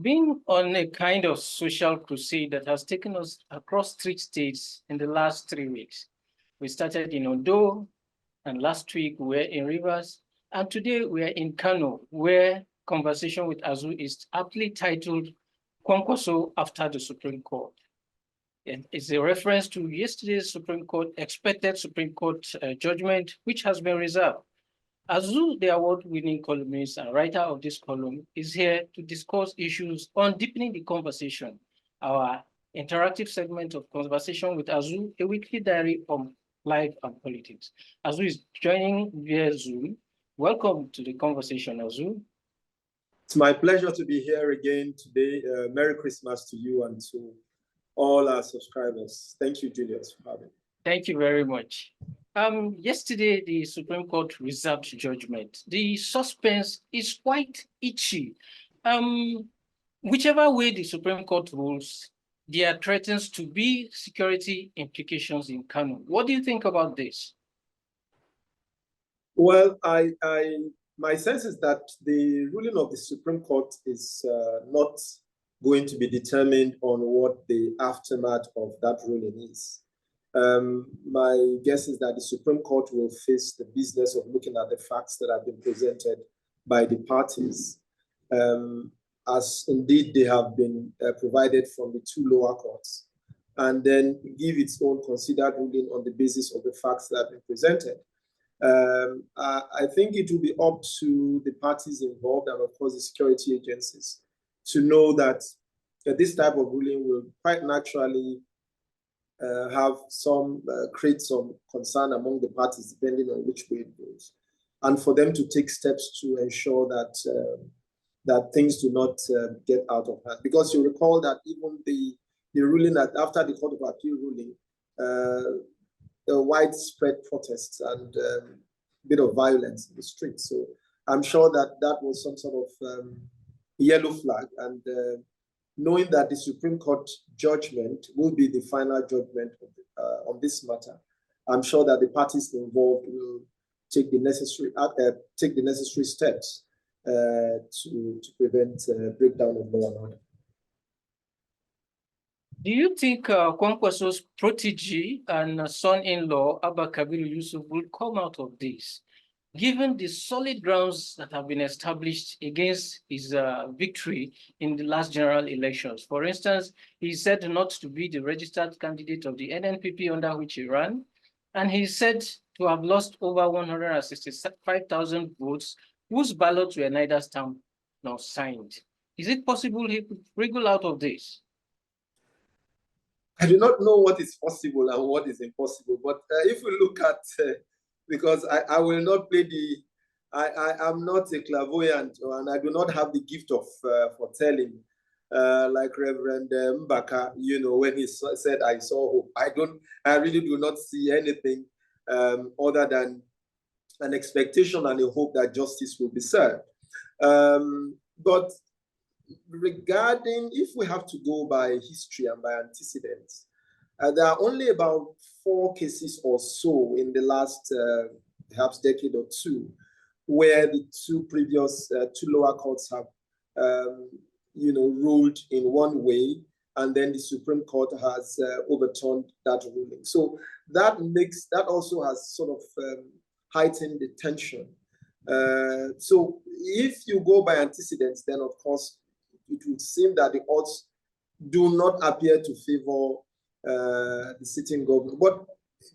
been on a kind of social crusade that has taken us across 3 states in the last 3 weeks. We started in Ondo, and last week we were in Rivers, and today we are in Kano, where conversation with Azu is aptly titled Kwankwaso after the Supreme Court. It's a reference to yesterday's expected Supreme Court judgment, which has been reserved. Azu, the award-winning columnist and writer of this column, is here to discuss issues on deepening the conversation, our interactive segment of Conversation with Azu, a weekly diary on life and politics. Azu is joining via Zoom. Welcome to the conversation, Azu. It's my pleasure to be here again today. Merry Christmas to you and to all our subscribers. Thank you, Julius, for having me. Thank you very much. Yesterday, the Supreme Court reserved judgment. The suspense is quite itchy. Whichever way the Supreme Court rules, there threatens to be security implications in Kano. What do you think about this? Well, my sense is that the ruling of the Supreme Court is not going to be determined on what the aftermath of that ruling is. My guess is that the Supreme Court will face the business of looking at the facts that have been presented by the parties, as indeed they have been provided from the two lower courts, and then give its own considered ruling on the basis of the facts that have been presented. I think it will be up to the parties involved and, of course, the security agencies to know that this type of ruling will quite naturally create some concern among the parties, depending on which way it goes, and for them to take steps to ensure that that things do not get out of hand. Because you recall that even the ruling that after the Court of Appeal ruling, there were widespread protests and a bit of violence in the streets. So I'm sure that that was some sort of yellow flag, and knowing that the Supreme Court judgment will be the final judgment on this matter, I'm sure that the parties involved will take the necessary steps to prevent breakdown of law and order. Do you think Kwankwaso's protege and son-in-law, Abba Kabir Yusuf, will come out of this, given the solid grounds that have been established against his victory in the last general elections? For instance, he said not to be the registered candidate of the NNPP under which he ran, and he said to have lost over 165,000 votes whose ballots were neither stamped nor signed. Is it possible he could wriggle out of this? I do not know what is possible and what is impossible, but if we look at because I will not play I am not a clairvoyant, and I do not have the gift of foretelling, like Reverend Mbaka, when he said, I saw hope. I really do not see anything other than an expectation and a hope that justice will be served. But regarding, if we have to go by history and by antecedents, there are only about 4 cases or so in the last perhaps decade or two where the two previous two lower courts have ruled in one way, and then the Supreme Court has overturned that ruling. So that also has sort of heightened the tension. So if you go by antecedents, then of course it would seem that the odds do not appear to favor the sitting government. But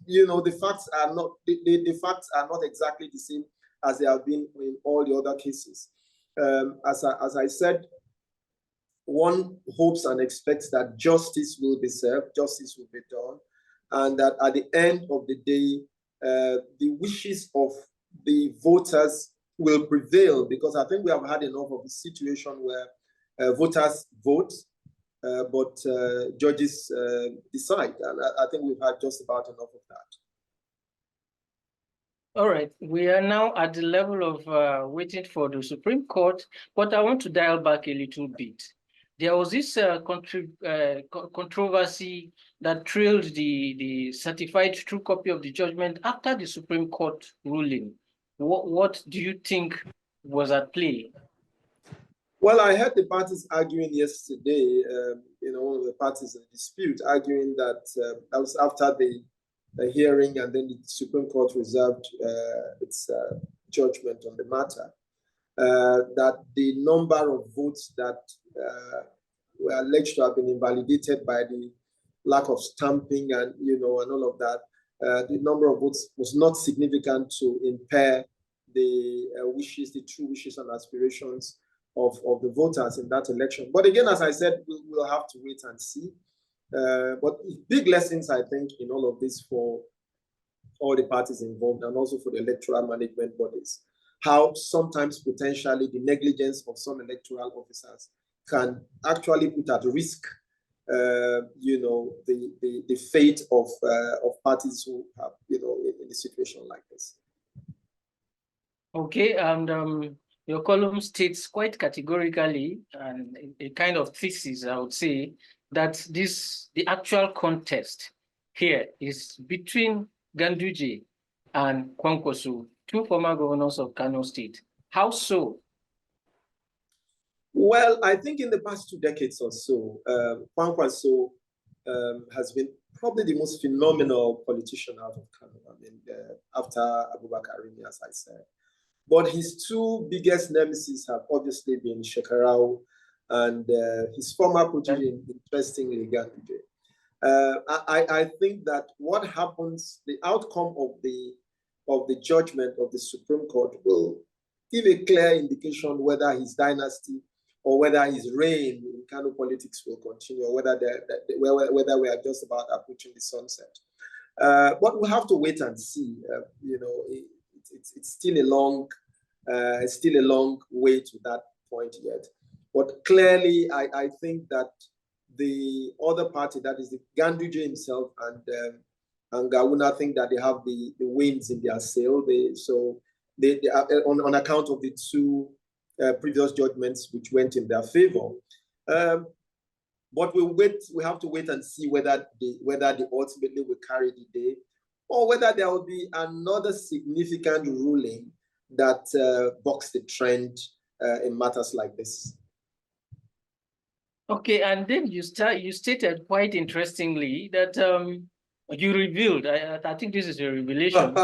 the facts are not exactly the same as they have been in all the other cases. As I said, one hopes and expects that justice will be served, justice will be done, and that at the end of the day, the wishes of the voters will prevail, because I think we have had enough of a situation where voters vote, but judges decide. And I think we've had just about enough of that. All right, we are now at the level of waiting for the Supreme Court, but I want to dial back a little bit. There was this controversy that trailed the certified true copy of the judgment after the Supreme Court ruling. What do you think was at play? Well, I heard the parties arguing yesterday, one of the parties in dispute arguing that that was after the hearing, and then the Supreme Court reserved its judgment on the matter, that the number of votes that were alleged to have been invalidated by the lack of stamping and all of that, the number of votes was not significant to impair the the true wishes and aspirations of the voters in that election. But again, as I said, we'll have to wait and see. But big lessons, I think, in all of this for all the parties involved and also for the electoral management bodies, how sometimes potentially the negligence of some electoral officers can actually put at risk the fate of parties who have, in a situation like this. Okay, and your column states quite categorically, and a kind of thesis, I would say, that the actual contest here is between Ganduje and Kwankwaso, two former governors of Kano State. How so? Well, I think in the past 2 decades or so, Kwankwaso has been probably the most phenomenal politician out of Kano. I mean, after Abubakar, as I said. But his two biggest nemesis have obviously been Shekarau and his former protege, interestingly, Ganduje. I think that what happens, the outcome of the judgment of the Supreme Court will give a clear indication whether his dynasty or whether his reign in Kano politics will continue, or whether we are just about approaching the sunset. But we'll have to wait and see. It's still a long way to that point yet. But clearly, I think that the other party, that is the Ganduje himself and Gawuna, think that they have the winds in their sail. They on account of the two previous judgments which went in their favor. But we have to wait and see whether they ultimately will carry the day, or whether there will be another significant ruling that bucks the trend in matters like this. Okay, and then you stated quite interestingly that you revealed, I think this is a revelation,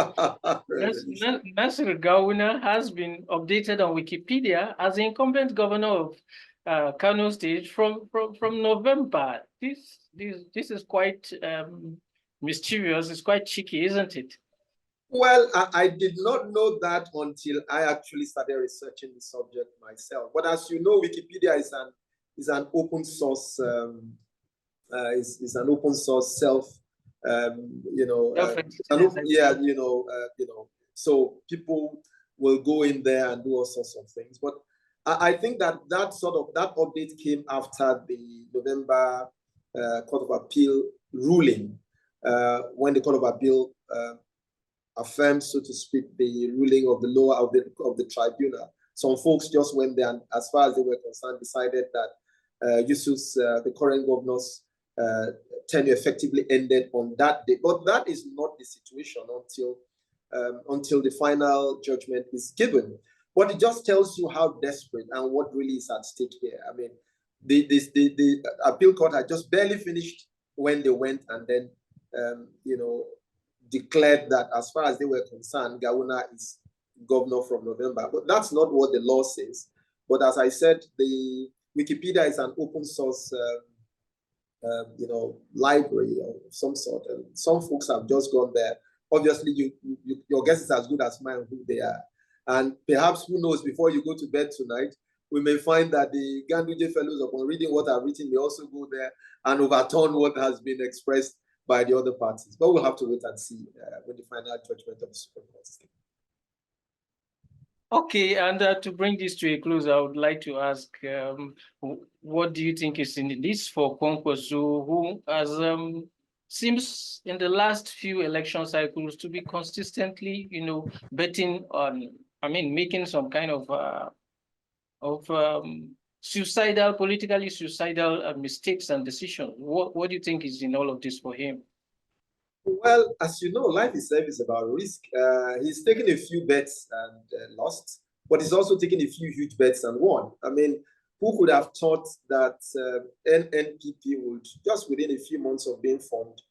Nasiru Gawuna has been updated on Wikipedia as the incumbent governor of Kano State from November. This is quite mischievous. It's quite cheeky, isn't it? Well, I did not know that until I actually started researching the subject myself. But as you know, Wikipedia is an open source is an open source so people will go in there and do all sorts of things. But I think that update came after the November Court of Appeal ruling, when the Court of Appeal affirmed, so to speak, the ruling of the lower of the tribunal. Some folks just went there and, as far as they were concerned, decided that Yusuf's, the current governor's tenure effectively ended on that day. But that is not the situation until the final judgment is given. But it just tells you how desperate and what really is at stake here. I mean, the appeal court had just barely finished when they went and then, declared that, as far as they were concerned, Gawuna is governor from November. But that's not what the law says. But as I said, the Wikipedia is an open source, library of some sort, and some folks have just gone there. Obviously, your guess is as good as mine who they are. And perhaps, who knows, before you go to bed tonight, we may find that the Ganduje fellows, upon reading what I've written, may also go there and overturn what has been expressed by the other parties. But we'll have to wait and see when the final judgment of the Supreme Court is given. Okay, and to bring this to a close, I would like to ask, what do you think is in this for Kwankwaso, who has seems in the last few election cycles to be consistently, betting on, making some kind of politically suicidal mistakes and decisions. What do you think is in all of this for him? Well, as you know, life itself is about risk. He's taken a few bets and lost, but he's also taken a few huge bets and won. I mean, who could have thought that NNPP would, just within a few months of being formed,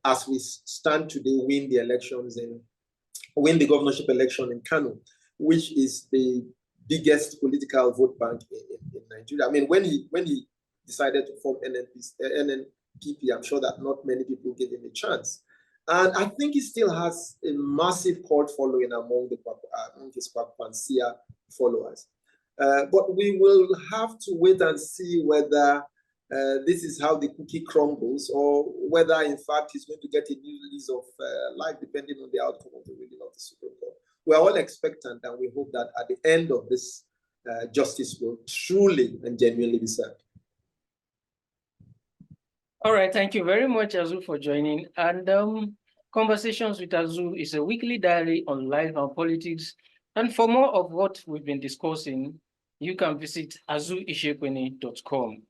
as we stand today, win the governorship election in Kano, which is the biggest political vote bank in Nigeria. I mean, when he decided to form NNPP, I'm sure that not many people gave him a chance. And I think he still has a massive cult following among his Kwankwasia followers. But we will have to wait and see whether this is how the cookie crumbles, or whether, in fact, he's going to get a new lease of life, depending on the outcome of the ruling of the Supreme Court. We are all expectant, and we hope that at the end of this, justice will truly and genuinely be served. All right, thank you very much, Azu, for joining. And Conversations with Azu is a weekly diary on life and politics. And for more of what we've been discussing, you can visit azuishiekwene.com.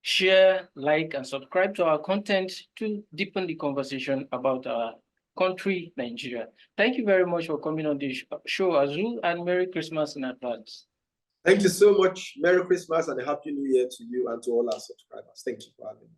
Share, like, and subscribe to our content to deepen the conversation about our country, Nigeria. Thank you very much for coming on the show, Azu, and Merry Christmas in advance. Thank you so much. Merry Christmas and a Happy New Year to you and to all our subscribers. Thank you for having me.